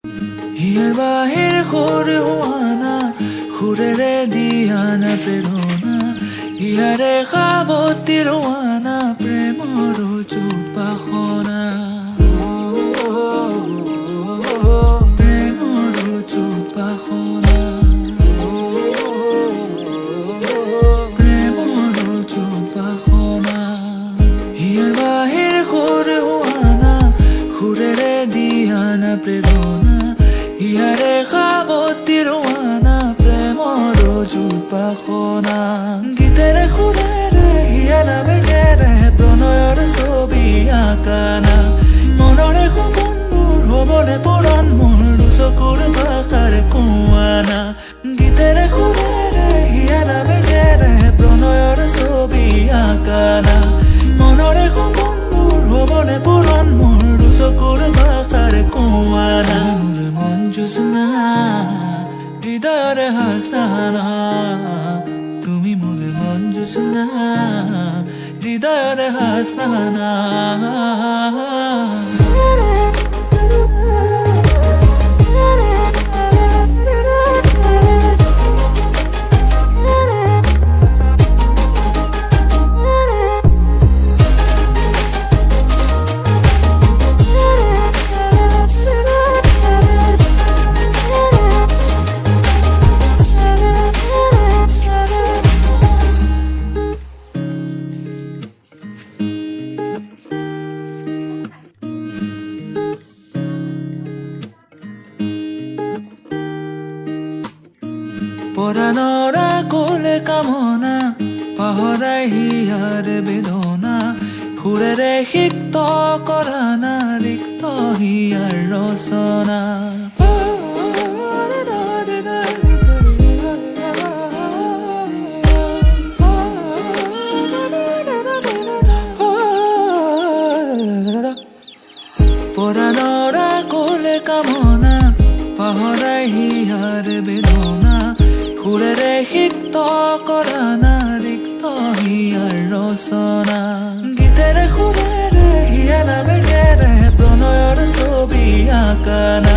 হিয়াৰ বাহিৰ সুৰ হোৱানা সুৰেৰে দিয়ানা প্ৰেৰণা হিয়াৰে সাৱতি ৰোৱানা প্ৰেমৰ চুপাখনা প্ৰেমৰ চুপাখনা প্ৰেমৰ চুপাখনা হিয়াৰ বাহিৰ সুৰ হোৱানা সুৰেৰে দিয়ানা প্ৰেৰণা হিয়াৰে সাৱতি ৰোৱানা প্ৰেমৰ চুপাখনা গীতেৰে সুৰেৰে হিয়া নামেৰে প্ৰণয়ৰ ছবি আঁকানা মনৰে সপোনবোৰ হ'বনে পূৰণ মোৰ চকুৰ ভাষাৰ কোৱানা গীতেৰে সুৰেৰে হিয়া নামেৰে প্ৰণয়ৰ ছবি আঁকানা মনৰে সপোনবোৰ হ'বনে পূৰণ মোৰ চকুৰ ভাষাৰ কোৱানা জোৎস্না হৃদয়ৰে হাসনা তুমি মোৰ মন জোৎস্না হৃদয়ৰে হাসনা পৰাণৰ কোলে কামনা পাহৰাই হিয়াৰ বেদনা সুৰেৰে সিক্ত কৰানা ৰিক্ত হিয়াৰ ৰচনা পৰাণৰ কোলে কামনা পাহৰাই হিয়াৰ বেদনা সুৰেৰে সিক্ত কৰানা ৰিক্ত হিয়াৰ ৰচনা গীতেৰে সুৰেৰে হিয়া নামেৰে প্ৰণয়ৰ ছবি আঁকানা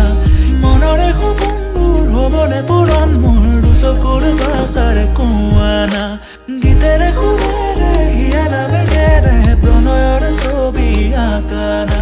মনৰে সপোনবোৰ হ'বনে পূৰণ মোৰ চকুৰ ভাষাৰ কোৱানা গীতেৰে সুৰেৰে হিয়া নামেৰে প্ৰণয়ৰ ছবি আঁকানা